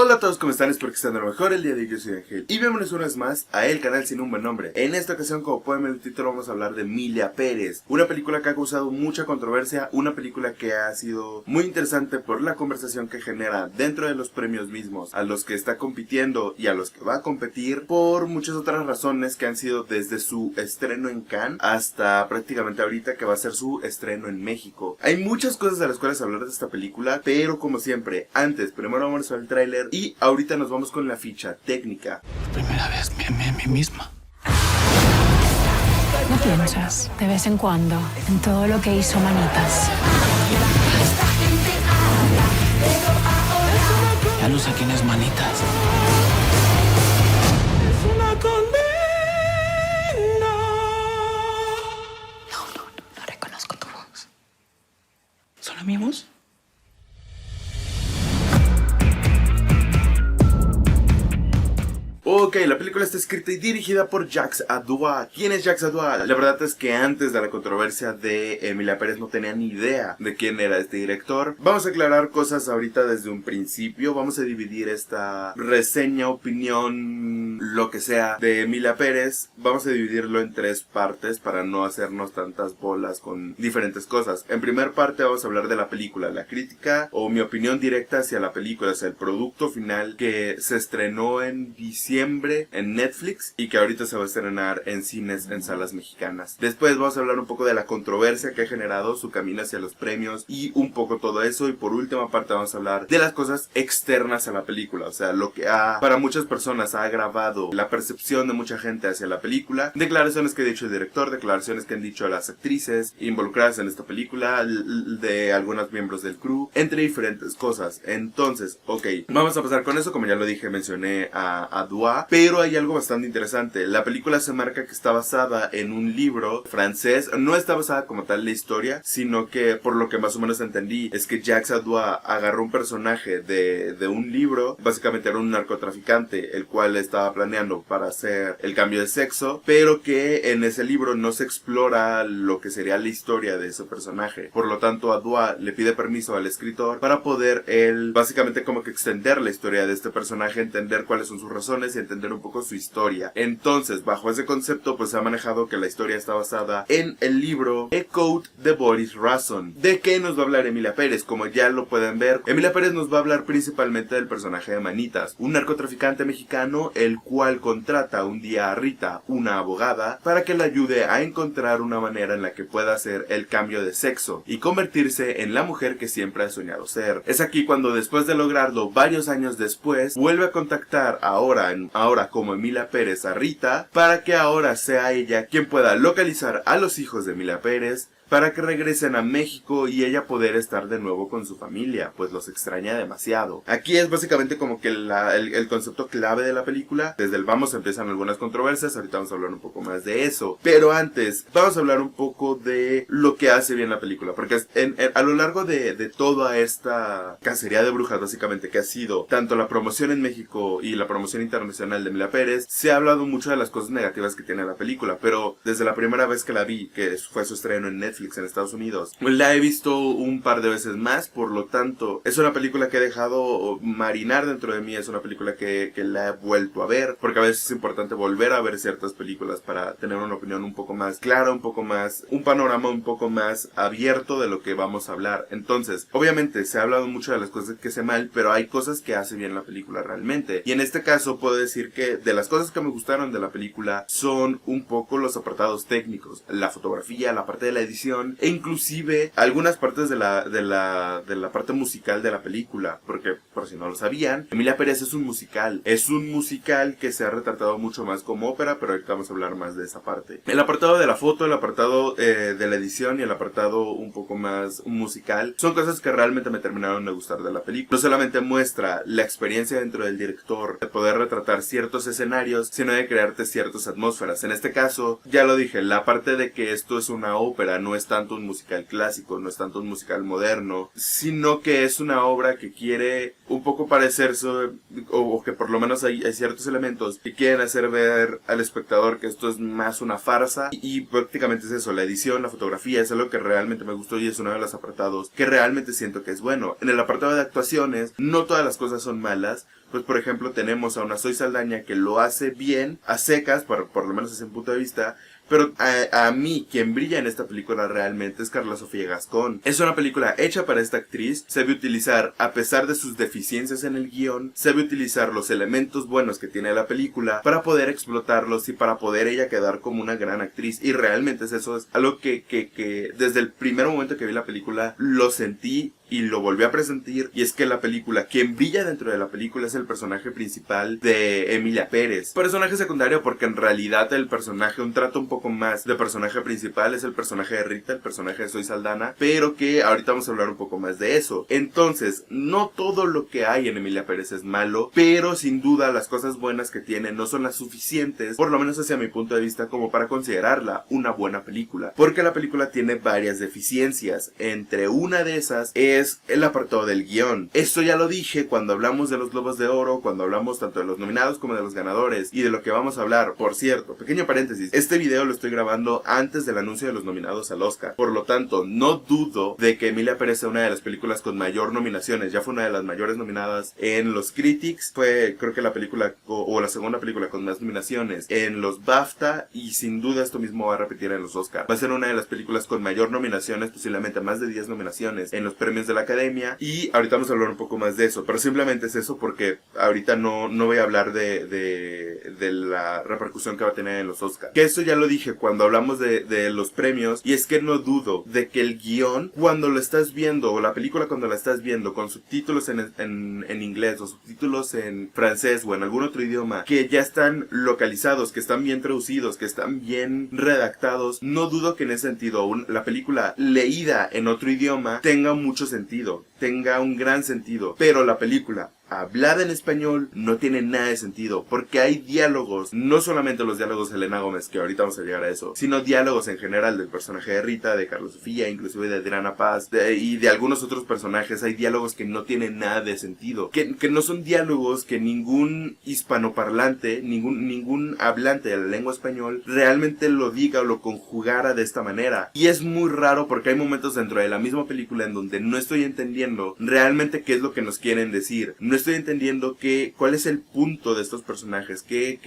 Hola a todos, ¿cómo están? Espero que estén de lo mejor. El día de hoy yo soy Ángel y bienvenidos una vez más a el canal sin un buen nombre. En esta ocasión, como pueden ver en el título, vamos a hablar de Emilia Pérez, una película que ha causado mucha controversia, una película que ha sido muy interesante por la conversación que genera dentro de los premios mismos, a los que está compitiendo y a los que va a competir, por muchas otras razones que han sido desde su estreno en Cannes hasta prácticamente ahorita que va a ser su estreno en México. Hay muchas cosas de las cuales hablar de esta película, pero como siempre, primero vamos al tráiler y ahorita nos vamos con la ficha técnica. Primera vez me amé a mí misma. ¿No piensas, de vez en cuando, en todo lo que hizo Manitas? Ya no sé quién es Manitas. Es una condena. No reconozco tu voz. ¿Son amigos? Ok, la película está escrita y dirigida por Jacques Audiard. ¿Quién es Jacques Audiard? La verdad es que antes de la controversia de Emilia Pérez no tenía ni idea de quién era este director. Vamos a aclarar cosas ahorita desde un principio. Vamos a dividir esta reseña, opinión, lo que sea de Emilia Pérez. Vamos a dividirlo en 3 partes para no hacernos tantas bolas con diferentes cosas. En primer parte vamos a hablar de la película, la crítica o mi opinión directa hacia la película, hacia el producto final que se estrenó en diciembre en Netflix y que ahorita se va a estrenar en cines en salas mexicanas. Después vamos a hablar un poco de la controversia que ha generado su camino hacia los premios y un poco todo eso, y por última parte vamos a hablar de las cosas externas a la película, o sea, lo que para muchas personas ha agravado la percepción de mucha gente hacia la película, declaraciones que ha dicho el director, declaraciones que han dicho las actrices involucradas en esta película, de algunos miembros del crew, entre diferentes cosas. Entonces, ok, vamos a pasar con eso. Como ya lo dije, mencioné a Dua, pero hay algo bastante interesante. La película se marca que está basada en un libro francés. No está basada como tal la historia, sino que por lo que más o menos entendí es que Jacques Audiard agarró un personaje de un libro. Básicamente era un narcotraficante el cual estaba planeando para hacer el cambio de sexo, pero que en ese libro no se explora lo que sería la historia de ese personaje. Por lo tanto, Audiard le pide permiso al escritor para poder él básicamente como que extender la historia de este personaje, entender cuáles son sus razones y entender un poco su historia. Entonces, bajo ese concepto, pues se ha manejado que la historia está basada en el libro A Code de Boris Rason. ¿De qué nos va a hablar Emilia Pérez? Como ya lo pueden ver, Emilia Pérez nos va a hablar principalmente del personaje de Manitas, un narcotraficante mexicano el cual contrata un día a Rita, una abogada, para que le ayude a encontrar una manera en la que pueda hacer el cambio de sexo y convertirse en la mujer que siempre ha soñado ser. Es aquí cuando, después de lograrlo varios años después, vuelve a contactar ahora como Emilia Pérez a Rita, para que ahora sea ella quien pueda localizar a los hijos de Emilia Pérez, para que regresen a México y ella poder estar de nuevo con su familia, pues los extraña demasiado. Aquí es básicamente como que el concepto clave de la película. Desde el vamos empiezan algunas controversias, ahorita vamos a hablar un poco más de eso. Pero antes, vamos a hablar un poco de lo que hace bien la película, porque a lo largo de toda esta cacería de brujas, básicamente, que ha sido tanto la promoción en México y la promoción internacional de Emilia Pérez, se ha hablado mucho de las cosas negativas que tiene la película, pero desde la primera vez que la vi, que fue su estreno en Netflix en Estados Unidos, la he visto un par de veces más. Por lo tanto, es una película que he dejado marinar dentro de mí, es una película que la he vuelto a ver, porque a veces es importante volver a ver ciertas películas para tener una opinión un poco más clara, un panorama un poco más abierto de lo que vamos a hablar. Entonces, obviamente se ha hablado mucho de las cosas que hace mal, pero hay cosas que hace bien la película realmente, y en este caso puedo decir que de las cosas que me gustaron de la película son un poco los apartados técnicos, la fotografía, la parte de la edición e inclusive algunas partes de la parte musical de la película, porque por si no lo sabían, Emilia Pérez es un musical que se ha retratado mucho más como ópera, pero ahorita vamos a hablar más de esa parte. El apartado de la foto, el apartado de la edición y el apartado un poco más musical son cosas que realmente me terminaron de gustar de la película. No solamente muestra la experiencia dentro del director de poder retratar ciertos escenarios, sino de crearte ciertas atmósferas. En este caso, ya lo dije, la parte de que esto es una ópera, no es tanto un musical clásico, no es tanto un musical moderno, sino que es una obra que quiere un poco parecerse, o que por lo menos hay ciertos elementos que quieren hacer ver al espectador que esto es más una farsa, y prácticamente es eso, la edición, la fotografía, es algo que realmente me gustó y es uno de los apartados que realmente siento que es bueno. En el apartado de actuaciones, no todas las cosas son malas, pues por ejemplo tenemos a una Zoe Saldaña que lo hace bien, a secas, por lo menos desde mi punto de vista. Pero a mí, quien brilla en esta película realmente es Carla Sofía Gascón. Es una película hecha para esta actriz. Sabe utilizar, a pesar de sus deficiencias en el guión, sabe utilizar los elementos buenos que tiene la película para poder explotarlos y para poder ella quedar como una gran actriz. Y realmente eso es algo que desde el primer momento que vi la película lo sentí y lo volví a presentir. Y es que la película, quien brilla dentro de la película es el personaje principal de Emilia Pérez. Personaje secundario porque en realidad el personaje, un trato un poco más de personaje principal es el personaje de Rita, el personaje de Zoe Saldana, pero que ahorita vamos a hablar un poco más de eso. Entonces, no todo lo que hay en Emilia Pérez es malo, pero sin duda las cosas buenas que tiene no son las suficientes, por lo menos hacia mi punto de vista, como para considerarla una buena película. Porque la película tiene varias deficiencias. Entre una de esas es el apartado del guión. Esto ya lo dije cuando hablamos de los Globos de Oro, cuando hablamos tanto de los nominados como de los ganadores y de lo que vamos a hablar. Por cierto, pequeño paréntesis, este video lo estoy grabando antes del anuncio de los nominados al Oscar. Por lo tanto, no dudo de que Emilia Pérez sea una de las películas con mayor nominaciones. Ya fue una de las mayores nominadas en los Critics. Fue, creo que la película o la segunda película con más nominaciones en los BAFTA, y sin duda esto mismo va a repetir en los Oscar. Va a ser una de las películas con mayor nominaciones, posiblemente más de 10 nominaciones en los premios de la Academia, y ahorita vamos a hablar un poco más de eso, pero simplemente es eso porque ahorita no voy a hablar de la repercusión que va a tener en los Oscar. Que eso ya lo dije cuando hablamos de los premios, y es que no dudo de que el guión, cuando lo estás viendo, o la película cuando la estás viendo con subtítulos en inglés o subtítulos en francés o en algún otro idioma, que ya están localizados, que están bien traducidos, que están bien redactados, no dudo que en ese sentido la película leída en otro idioma tenga mucho sentido, tenga un gran sentido, pero la película hablada en español no tiene nada de sentido, porque hay diálogos, no solamente los diálogos de Selena Gómez, que ahorita vamos a llegar a eso, sino diálogos en general del personaje de Rita, de Carla Sofía, inclusive de Adriana Paz, y de algunos otros personajes. Hay diálogos que no tienen nada de sentido, que no son diálogos que ningún hispanoparlante, ningún hablante de la lengua español realmente lo diga o lo conjugara de esta manera. Y es muy raro porque hay momentos dentro de la misma película en donde no estoy entendiendo realmente qué es lo que nos quieren decir. No estoy entendiendo cuál es el punto de estos personajes, qué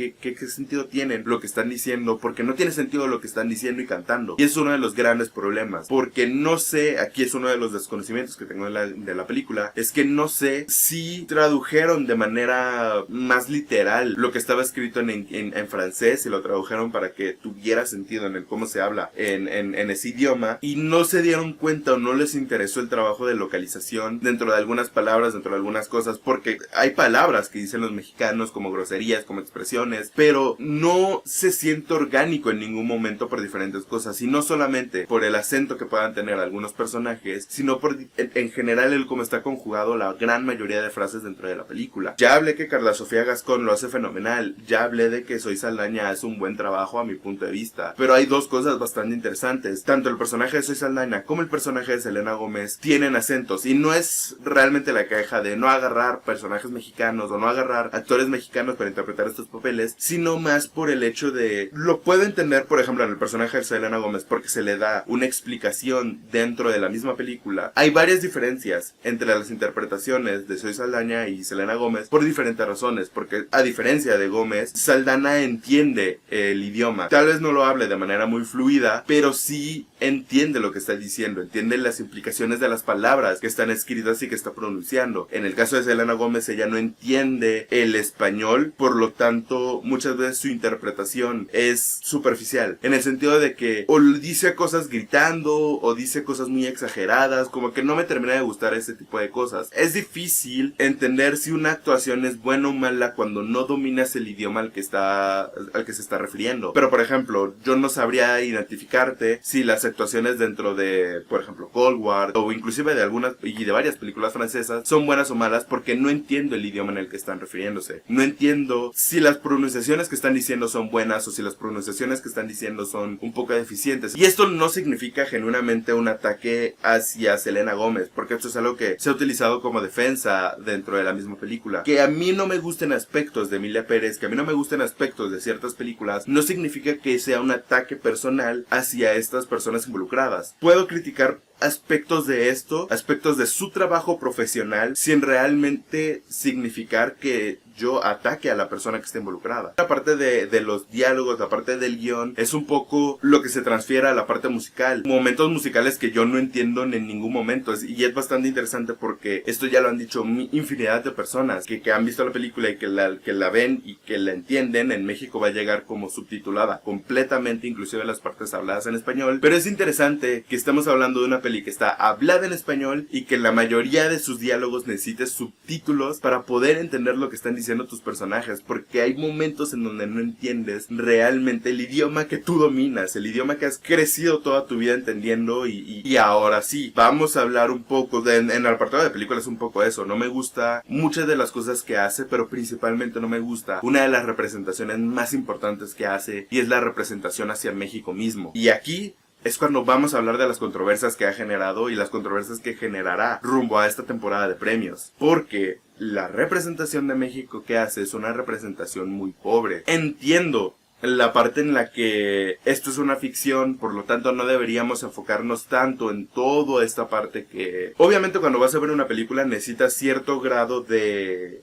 sentido tienen lo que están diciendo, porque no tiene sentido lo que están diciendo y cantando. Y es uno de los grandes problemas, porque no sé, aquí es uno de los desconocimientos que tengo de la película, es que no sé si tradujeron de manera más literal lo que estaba escrito en francés, y lo tradujeron para que tuviera sentido en el cómo se habla en ese idioma, y no se dieron cuenta o no les interesó el trabajo de localización dentro de algunas palabras, dentro de algunas cosas, porque hay palabras que dicen los mexicanos como groserías, como expresiones, pero no se siente orgánico en ningún momento por diferentes cosas, y no solamente por el acento que puedan tener algunos personajes, sino por en general el cómo está conjugado la gran mayoría de frases dentro de la película. Ya hablé que Carla Sofía Gascón lo hace fenomenal, ya hablé de que Zoe Saldaña hace un buen trabajo a mi punto de vista, pero hay dos cosas bastante interesantes. Tanto el personaje de Zoe Saldaña como el personaje de Selena Gómez tienen acentos, y no es realmente la queja de no agarrar personajes mexicanos o no agarrar actores mexicanos para interpretar estos papeles, sino más por el hecho de, lo puedo entender por ejemplo en el personaje de Selena Gómez porque se le da una explicación dentro de la misma película. Hay varias diferencias entre las interpretaciones de Zoe Saldaña y Selena Gómez por diferentes razones, porque a diferencia de Gómez, Saldana entiende el idioma, tal vez no lo hable de manera muy fluida, pero sí entiende lo que está diciendo, entiende las implicaciones de las palabras que están escritas y que está pronunciando. En el caso de Selena Gómez, ella no entiende el español, por lo tanto muchas veces su interpretación es superficial, en el sentido de que o dice cosas gritando o dice cosas muy exageradas, como que no me termina de gustar ese tipo de cosas. Es difícil entender si una actuación es buena o mala cuando no dominas el idioma al que se está refiriendo. Pero por ejemplo, yo no sabría identificarte si las actuaciones dentro de, por ejemplo, Cold War, o inclusive de algunas y de varias películas francesas, son buenas o malas, porque no entiendo el idioma en el que están refiriéndose. No entiendo si las pronunciaciones que están diciendo son buenas o si las pronunciaciones que están diciendo son un poco deficientes. Y esto no significa genuinamente un ataque hacia Selena Gómez, porque esto es algo que se ha utilizado como defensa dentro de la misma película. Que a mí no me gusten aspectos de Emilia Pérez, que a mí no me gusten aspectos de ciertas películas, no significa que sea un ataque personal hacia estas personas involucradas. Puedo criticar aspectos de esto, aspectos de su trabajo profesional, sin realmente significar que yo ataque a la persona que está involucrada. La parte de los diálogos, la parte del guión, es un poco lo que se transfiere a la parte musical. Momentos musicales que yo no entiendo en ningún momento. Y es bastante interesante porque esto ya lo han dicho infinidad de personas que han visto la película y que la ven y que la entienden. En México va a llegar como subtitulada completamente, inclusive las partes habladas en español. Pero es interesante que estemos hablando de una peli que está hablada en español y que la mayoría de sus diálogos necesite subtítulos para poder entender lo que están diciendo tus personajes, porque hay momentos en donde no entiendes realmente el idioma que tú dominas, el idioma que has crecido toda tu vida entendiendo. Y ahora sí, vamos a hablar un poco en el apartado de películas, un poco eso. No me gusta muchas de las cosas que hace, pero principalmente no me gusta una de las representaciones más importantes que hace, y es la representación hacia México mismo. Y aquí es cuando vamos a hablar de las controversias que ha generado y las controversias que generará rumbo a esta temporada de premios. Porque la representación de México que hace es una representación muy pobre. Entiendo la parte en la que esto es una ficción, por lo tanto no deberíamos enfocarnos tanto en toda esta parte que... Obviamente cuando vas a ver una película necesitas cierto grado de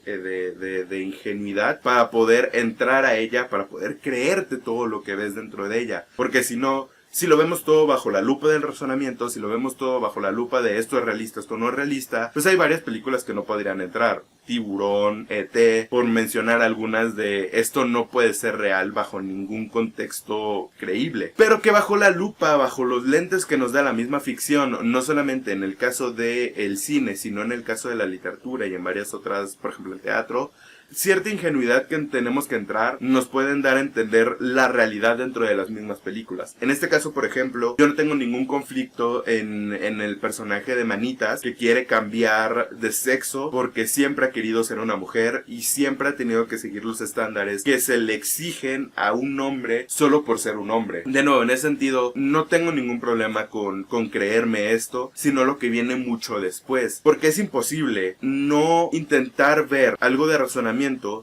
ingenuidad para poder entrar a ella, para poder creerte todo lo que ves dentro de ella. Porque si no... Si lo vemos todo bajo la lupa del razonamiento, si lo vemos todo bajo la lupa de esto es realista, esto no es realista, pues hay varias películas que no podrían entrar. Tiburón, E.T., por mencionar algunas de esto no puede ser real bajo ningún contexto creíble. Pero que bajo la lupa, bajo los lentes que nos da la misma ficción, no solamente en el caso del cine, sino en el caso de la literatura y en varias otras, por ejemplo el teatro, cierta ingenuidad que tenemos que entrar nos pueden dar a entender la realidad dentro de las mismas películas. En este caso, por ejemplo, yo no tengo ningún conflicto en el personaje de Manitas, que quiere cambiar de sexo porque siempre ha querido ser una mujer y siempre ha tenido que seguir los estándares que se le exigen a un hombre solo por ser un hombre. De nuevo, en ese sentido, no tengo ningún problema con creerme esto, sino lo que viene mucho después. Porque es imposible no intentar ver algo de razonamiento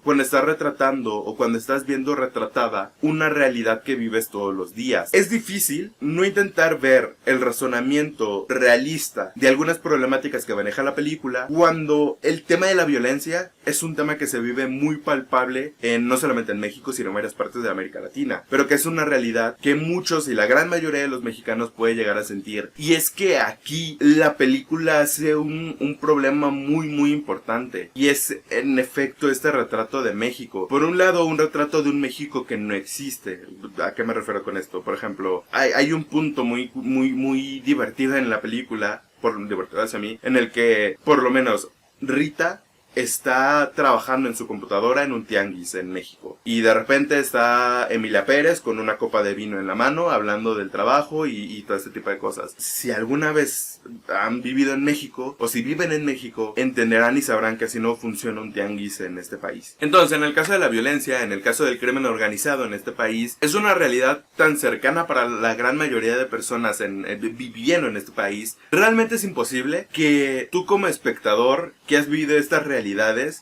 cuando estás retratando o cuando estás viendo retratada una realidad que vives todos los días. Es difícil no intentar ver el razonamiento realista de algunas problemáticas que maneja la película cuando el tema de la violencia es un tema que se vive muy palpable no solamente en México sino en varias partes de América Latina, pero que es una realidad que muchos y la gran mayoría de los mexicanos puede llegar a sentir. Y es que aquí la película hace un problema muy importante, y es en efecto este retrato de México. Por un lado, un retrato de un México que no existe. ¿A qué me refiero con esto? Por ejemplo, hay un punto muy divertido en la película, por divertido hacia mí, en el que por lo menos Rita está trabajando en su computadora en un tianguis en México. Y de repente está Emilia Pérez con una copa de vino en la mano hablando del trabajo y todo este tipo de cosas. Si alguna vez han vivido en México o si viven en México, entenderán y sabrán que así no funciona un tianguis en este país. Entonces, en el caso de la violencia, en el caso del crimen organizado en este país, es una realidad tan cercana para la gran mayoría de personas viviendo en este país. Realmente es imposible que tú como espectador que has vivido estas realidades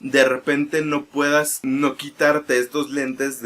de repente no puedas no quitarte estos lentes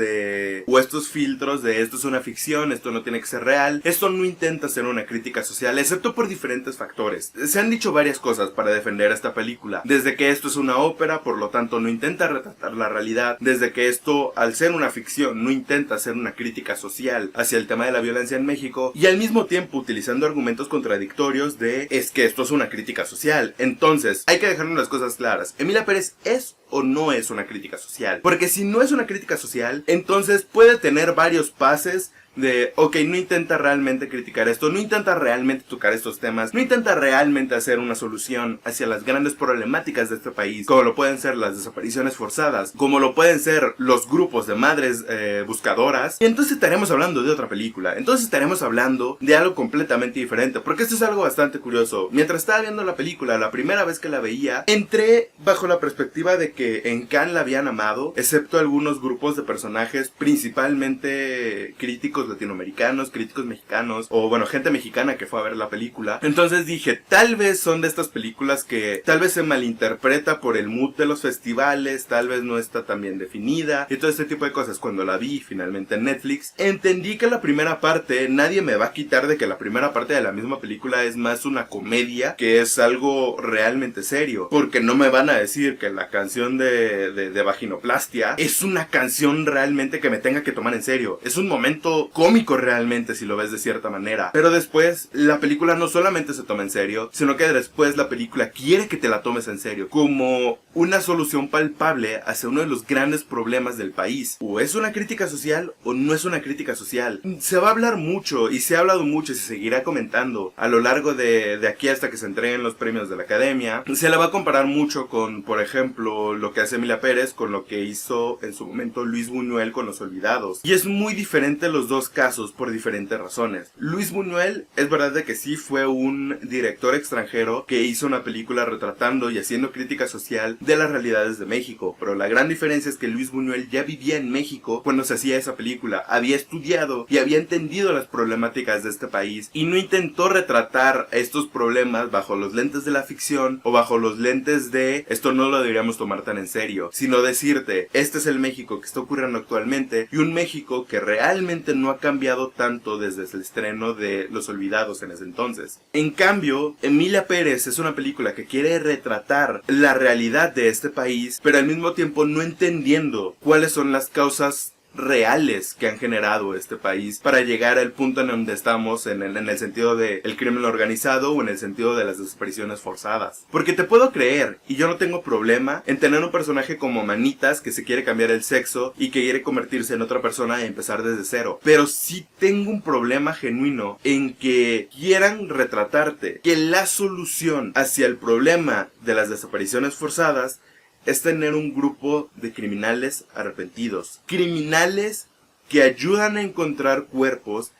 o estos filtros de esto es una ficción, esto no tiene que ser real, esto no intenta ser una crítica social, excepto por diferentes factores. Se han dicho varias cosas para defender esta película, desde que esto es una ópera, por lo tanto no intenta retratar la realidad, desde que esto, al ser una ficción, no intenta hacer una crítica social hacia el tema de la violencia en México, y al mismo tiempo utilizando argumentos contradictorios es que esto es una crítica social. Entonces, hay que dejarnos las cosas claras. Emilia Pérez ¿es o no es una crítica social? Porque si no es una crítica social, entonces puede tener varios pases de, ok, no intenta realmente criticar esto, no intenta realmente tocar estos temas, no intenta realmente hacer una solución hacia las grandes problemáticas de este país, como lo pueden ser las desapariciones forzadas, como lo pueden ser los grupos de madres buscadoras, y entonces estaremos hablando de otra película, entonces estaremos hablando de algo completamente diferente, porque esto es algo bastante curioso. Mientras estaba viendo la película, la primera vez que la veía, entré bajo la perspectiva de que en Cannes la habían amado, excepto algunos grupos de personajes principalmente críticos críticos latinoamericanos, críticos mexicanos, o bueno, gente mexicana que fue a ver la película. Entonces dije, tal vez son de estas películas que tal vez se malinterpreta por el mood de los festivales, tal vez no está tan bien definida, y todo este tipo de cosas. Cuando la vi finalmente en Netflix, entendí que la primera parte, nadie me va a quitar de que la primera parte de la misma película es más una comedia que es algo realmente serio, porque no me van a decir que la canción de Vaginoplastia es una canción realmente que me tenga que tomar en serio. Es un momento cómico realmente si lo ves de cierta manera, pero después la película no solamente se toma en serio, sino que después la película quiere que te la tomes en serio, como una solución palpable hacia uno de los grandes problemas del país. O es una crítica social o no es una crítica social. Se va a hablar mucho y se ha hablado mucho y se seguirá comentando a lo largo de aquí hasta que se entreguen los premios de la Academia. Se la va a comparar mucho con, por ejemplo, lo que hace Emilia Pérez con lo que hizo en su momento Luis Buñuel con Los Olvidados. Y es muy diferente los dos casos por diferentes razones. Luis Buñuel es verdad de que sí fue un director extranjero que hizo una película retratando y haciendo crítica social de las realidades de México, pero la gran diferencia es que Luis Buñuel ya vivía en México cuando se hacía esa película, había estudiado y había entendido las problemáticas de este país y no intentó retratar estos problemas bajo los lentes de la ficción o bajo los lentes de esto no lo deberíamos tomar tan en serio, sino decirte, este es el México que está ocurriendo actualmente y un México que realmente no ha cambiado tanto desde el estreno de Los Olvidados en ese entonces. En cambio, Emilia Pérez es una película que quiere retratar la realidad de este país, pero al mismo tiempo no entendiendo cuáles son las causas reales que han generado este país para llegar al punto en donde estamos en el sentido del crimen organizado o en el sentido de las desapariciones forzadas. Porque te puedo creer, y yo no tengo problema en tener un personaje como Manitas que se quiere cambiar el sexo y que quiere convertirse en otra persona y empezar desde cero. Pero sí tengo un problema genuino en que quieran retratarte que la solución hacia el problema de las desapariciones forzadas es tener un grupo de criminales arrepentidos. Criminales que ayudan a encontrar cuerpos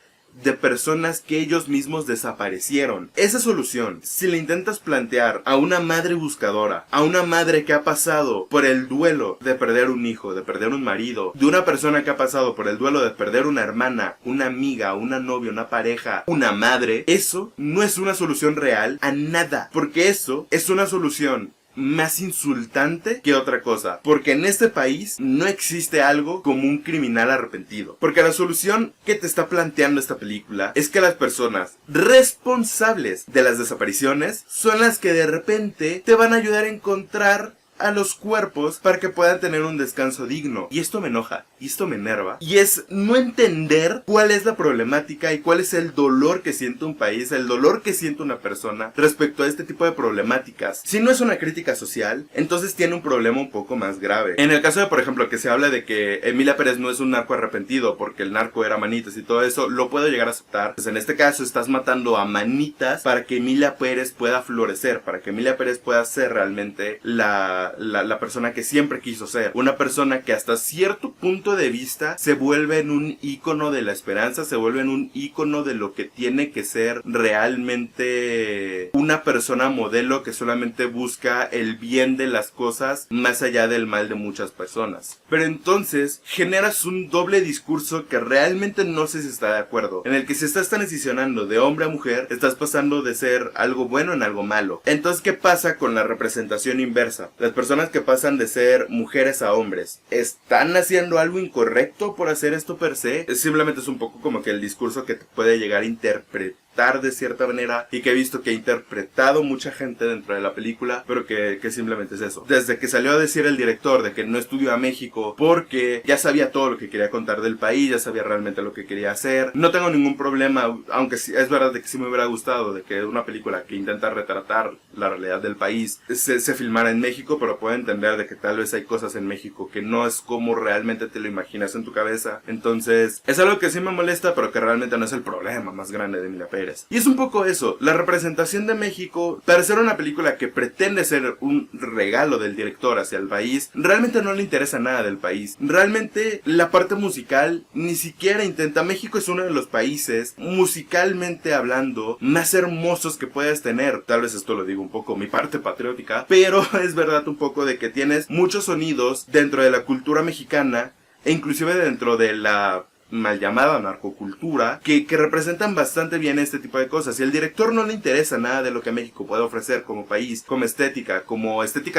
de personas que ellos mismos desaparecieron. Esa solución, si la intentas plantear a una madre buscadora, a una madre que ha pasado por el duelo de perder un hijo, de perder un marido, de una persona que ha pasado por el duelo de perder una hermana, una amiga, una novia, una pareja, una madre, eso no es una solución real a nada, porque eso es una solución más insultante que otra cosa, porque en este país no existe algo como un criminal arrepentido, porque la solución que te está planteando esta película es que las personas responsables de las desapariciones son las que de repente te van a ayudar a encontrar a los cuerpos para que puedan tener un descanso digno. Y esto me enoja, y esto me enerva, y es no entender cuál es la problemática y cuál es el dolor que siente un país, el dolor que siente una persona respecto a este tipo de problemáticas. Si no es una crítica social, entonces tiene un problema un poco más grave. En el caso de, por ejemplo, que se habla de que Emilia Pérez no es un narco arrepentido porque el narco era Manitas y todo eso, lo puedo llegar a aceptar. Pues en este caso estás matando a Manitas para que Emilia Pérez pueda florecer, para que Emilia Pérez pueda ser realmente la persona que siempre quiso ser. Una persona que hasta cierto punto de vista se vuelve en un ícono de la esperanza, se vuelve en un ícono de lo que tiene que ser realmente una persona modelo que solamente busca el bien de las cosas más allá del mal de muchas personas. Pero entonces generas un doble discurso que realmente no sé si está de acuerdo, en el que si estás transicionando de hombre a mujer, estás pasando de ser algo bueno en algo malo. Entonces, ¿qué pasa con la representación inversa? Las personas que pasan de ser mujeres a hombres, ¿están haciendo algo incorrecto por hacer esto per se? Simplemente es un poco como que el discurso que te puede llegar a interpretar de cierta manera y que he visto que ha interpretado mucha gente dentro de la película, pero que simplemente es eso. Desde que salió a decir el director de que no estudió a México porque ya sabía todo lo que quería contar del país, ya sabía realmente lo que quería hacer, no tengo ningún problema, aunque sí, es verdad de que sí me hubiera gustado de que una película que intenta retratar la realidad del país se filmara en México, pero puedo entender de que tal vez hay cosas en México que no es como realmente te lo imaginas en tu cabeza. Entonces es algo que sí me molesta, pero que realmente no es el problema más grande de Emilia Pérez. Y es un poco eso, la representación de México, para ser una película que pretende ser un regalo del director hacia el país, realmente no le interesa nada del país. Realmente la parte musical ni siquiera intenta. México es uno de los países, musicalmente hablando, más hermosos que puedes tener. Tal vez esto lo digo un poco mi parte patriótica, pero es verdad un poco de que tienes muchos sonidos dentro de la cultura mexicana e inclusive dentro de la mal llamada narcocultura, que representan bastante bien este tipo de cosas. Y al director no le interesa nada de lo que México puede ofrecer como país, como estética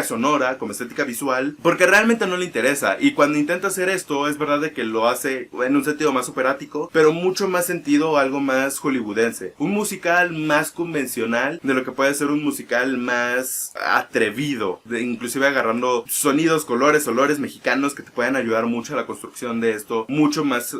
sonora, como estética visual, porque realmente no le interesa. Y cuando intenta hacer esto, es verdad de que lo hace en un sentido más operático, pero mucho más sentido, algo más hollywoodense. Un musical más convencional de lo que puede ser un musical más atrevido, inclusive agarrando sonidos, colores, olores mexicanos que te pueden ayudar mucho a la construcción de esto, mucho más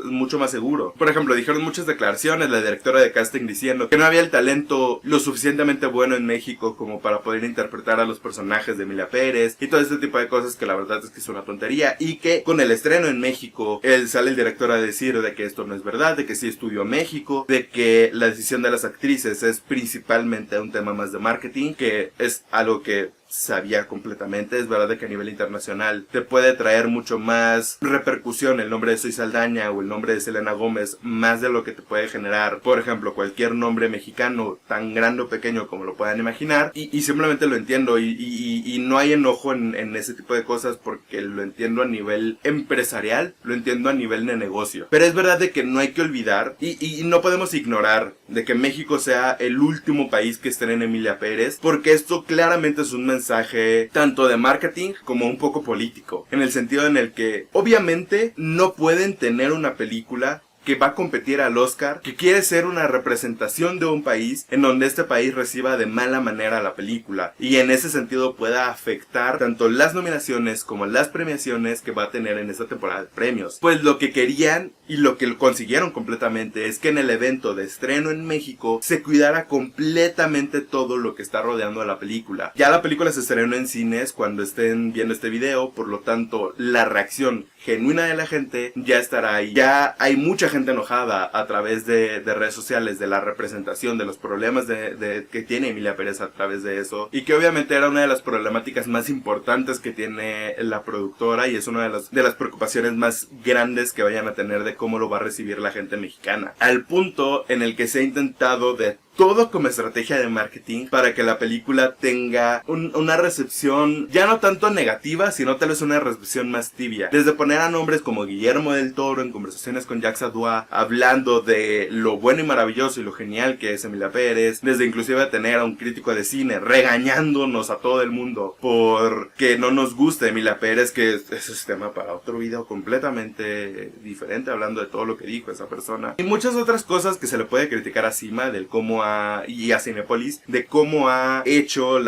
seguro. Por ejemplo, dijeron muchas declaraciones la directora de casting diciendo que no había el talento lo suficientemente bueno en México como para poder interpretar a los personajes de Emilia Pérez y todo este tipo de cosas, que la verdad es que es una tontería, y que con el estreno en México sale el director a decir de que esto no es verdad, de que sí estudió México, de que la decisión de las actrices es principalmente un tema más de marketing, que es algo que sabía completamente. Es verdad de que a nivel internacional te puede traer mucho más repercusión el nombre de Zoe Saldaña o el nombre de Selena Gómez, más de lo que te puede generar, por ejemplo, cualquier nombre mexicano, tan grande o pequeño como lo puedan imaginar, y simplemente lo entiendo, y no hay enojo en ese tipo de cosas, porque lo entiendo a nivel empresarial, lo entiendo a nivel de negocio. Pero es verdad de que no hay que olvidar, y no podemos ignorar de que México sea el último país que esté en Emilia Pérez, porque esto claramente es un mensaje tanto de marketing como un poco político, en el sentido en el que obviamente no pueden tener una película que va a competir al Oscar, que quiere ser una representación de un país en donde este país reciba de mala manera la película, y en ese sentido pueda afectar tanto las nominaciones como las premiaciones que va a tener en esta temporada de premios. Pues lo que querían y lo que consiguieron completamente es que en el evento de estreno en México se cuidara completamente todo lo que está rodeando a la película. Ya la película se estrenó en cines cuando estén viendo este video, por lo tanto la reacción genuina de la gente ya estará ahí. Ya hay mucha gente enojada a través de redes sociales de la representación, de los problemas que tiene Emilia Pérez a través de eso, y que obviamente era una de las problemáticas más importantes que tiene la productora, y es una de las preocupaciones más grandes que vayan a tener de cómo lo va a recibir la gente mexicana, al punto en el que se ha intentado de todo como estrategia de marketing para que la película tenga una recepción ya no tanto negativa, sino tal vez una recepción más tibia. Desde poner a nombres como Guillermo del Toro en conversaciones con Jacques Adoua, hablando de lo bueno y maravilloso y lo genial que es Emilia Pérez, desde inclusive tener a un crítico de cine regañándonos a todo el mundo porque no nos gusta Emilia Pérez, que ese es tema para otro video completamente diferente, hablando de todo lo que dijo esa persona. Y muchas otras cosas que se le puede criticar a Cima, del cómo y a Cinépolis, de cómo ha hecho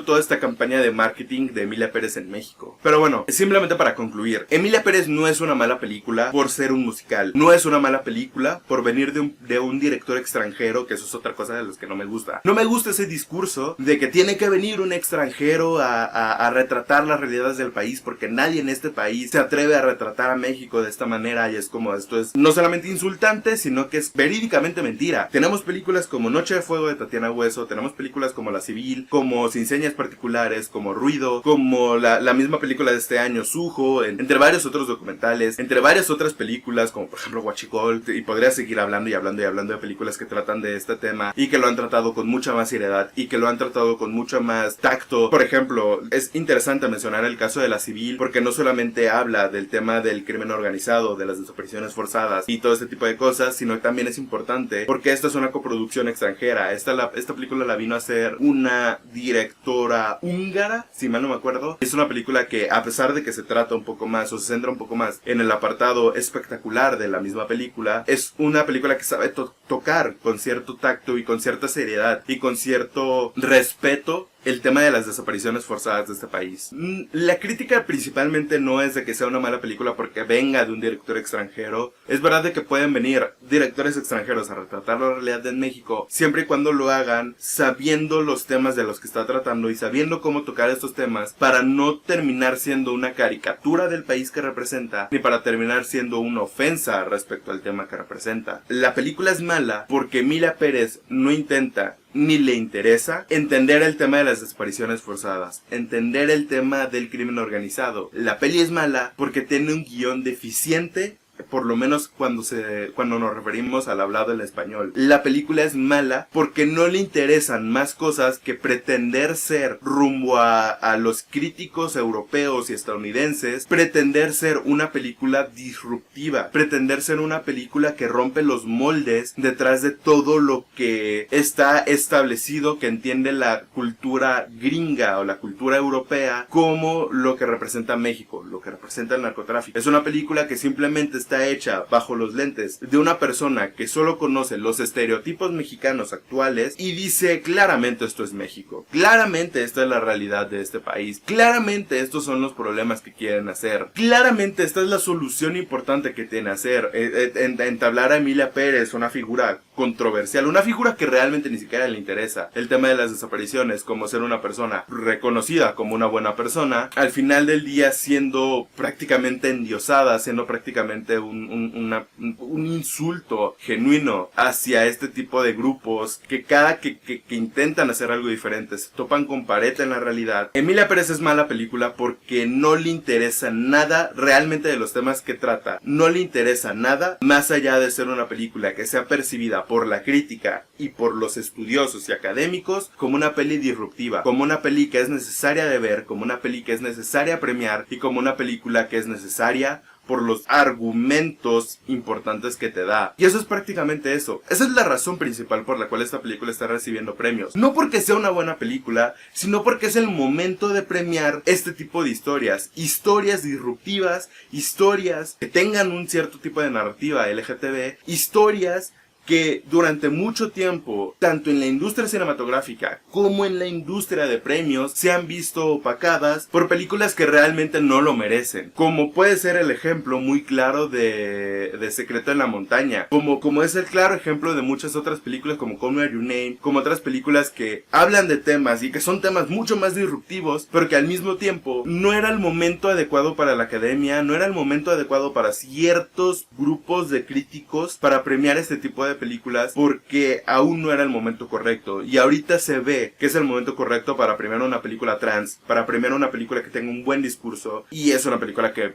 toda esta campaña de marketing de Emilia Pérez en México. Pero bueno, simplemente para concluir, Emilia Pérez no es una mala película por ser un musical, no es una mala película por venir de un director extranjero, que eso es otra cosa de los que no me gusta. No me gusta ese discurso de que tiene que venir un extranjero a retratar las realidades del país, porque nadie en este país se atreve a retratar a México de esta manera, y es como, esto es no solamente insultante, sino que es verídicamente mentira. Tenemos películas como Noche de Fuego de Tatiana Hueso, tenemos películas como La Civil, como Sin Señas Particulares, como Ruido, como la misma película de este año, Sujo, entre varios otros documentales, entre varias otras películas, como por ejemplo Huachicol, y podría seguir hablando de películas que tratan de este tema, y que lo han tratado con mucha más seriedad, y que lo han tratado con mucho más tacto. Por ejemplo, es interesante mencionar el caso de La Civil, porque no solamente habla del tema del crimen organizado, de las desapariciones forzadas, y todo este tipo de cosas, sino también es importante, porque esta es una coproducción extranjera. Esta película la vino a hacer una directora húngara, si mal no me acuerdo. Es una película que, a pesar de que se trata un poco más, o se centra un poco más en el apartado espectacular de la misma película, es una película que sabe tocar con cierto tacto y con cierta seriedad y con cierto respeto el tema de las desapariciones forzadas de este país. La crítica principalmente no es de que sea una mala película porque venga de un director extranjero. Es verdad de que pueden venir directores extranjeros a retratar la realidad de México, siempre y cuando lo hagan sabiendo los temas de los que está tratando y sabiendo cómo tocar estos temas, para no terminar siendo una caricatura del país que representa, ni para terminar siendo una ofensa respecto al tema que representa. La película es mala porque Emilia Pérez no intenta ni le interesa entender el tema de las desapariciones forzadas, entender el tema del crimen organizado. La peli es mala porque tiene un guión deficiente por lo menos cuando nos referimos al hablado en español. La película es mala porque no le interesan más cosas que pretender ser rumbo a los críticos europeos y estadounidenses, pretender ser una película disruptiva, pretender ser una película que rompe los moldes detrás de todo lo que está establecido, que entiende la cultura gringa o la cultura europea como lo que representa México, lo que representa el narcotráfico. Es una película que simplemente está hecha bajo los lentes de una persona que solo conoce los estereotipos mexicanos actuales y dice claramente esto es México, claramente esta es la realidad de este país, claramente estos son los problemas que quieren hacer, claramente esta es la solución importante que tiene hacer, entablar a Emilia Pérez, una figura controversial, una figura que realmente ni siquiera le interesa el tema de las desapariciones, como ser una persona reconocida como una buena persona, al final del día siendo prácticamente endiosada, siendo prácticamente un insulto genuino hacia este tipo de grupos que que intentan hacer algo diferente se topan con pared en la realidad. Emilia Pérez es mala película porque no le interesa nada realmente de los temas que trata, no le interesa nada más allá de ser una película que sea percibida por la crítica y por los estudiosos y académicos como una peli disruptiva, como una peli que es necesaria de ver, como una peli que es necesaria premiar y como una película que es necesaria por los argumentos importantes que te da. Y eso es prácticamente eso. Esa es la razón principal por la cual esta película está recibiendo premios. No porque sea una buena película, sino porque es el momento de premiar este tipo de historias. Historias disruptivas, historias que tengan un cierto tipo de narrativa LGTB, historias que durante mucho tiempo, tanto en la industria cinematográfica como en la industria de premios, se han visto opacadas por películas que realmente no lo merecen. Como puede ser el ejemplo muy claro de Secreto en la Montaña. Como es el claro ejemplo de muchas otras películas como Call Me By Your Name, como otras películas que hablan de temas y que son temas mucho más disruptivos, pero que al mismo tiempo no era el momento adecuado para la academia, no era el momento adecuado para ciertos grupos de críticos para premiar este tipo de películas porque aún no era el momento correcto, y ahorita se ve que es el momento correcto para premiar una película trans, para premiar una película que tenga un buen discurso, y es una película que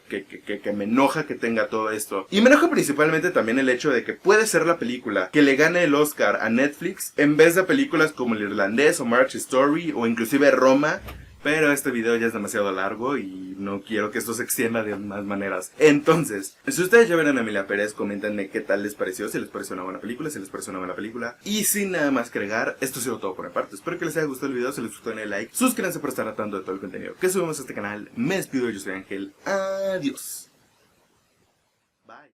me enoja que tenga todo esto. Y me enoja principalmente también el hecho de que puede ser la película que le gane el Oscar a Netflix en vez de películas como El Irlandés o Marriage Story o inclusive Roma. Pero este video ya es demasiado largo y no quiero que esto se extienda de más maneras. Entonces, si ustedes ya vieron a Emilia Pérez, coméntenme qué tal les pareció, si les pareció una buena película, si les pareció una mala película. Y sin nada más que agregar, esto ha sido todo por mi parte. Espero que les haya gustado el video, si les gustó denle like, suscríbanse para estar al tanto de todo el contenido que subimos a este canal. Me despido, yo soy Ángel. Adiós. Bye.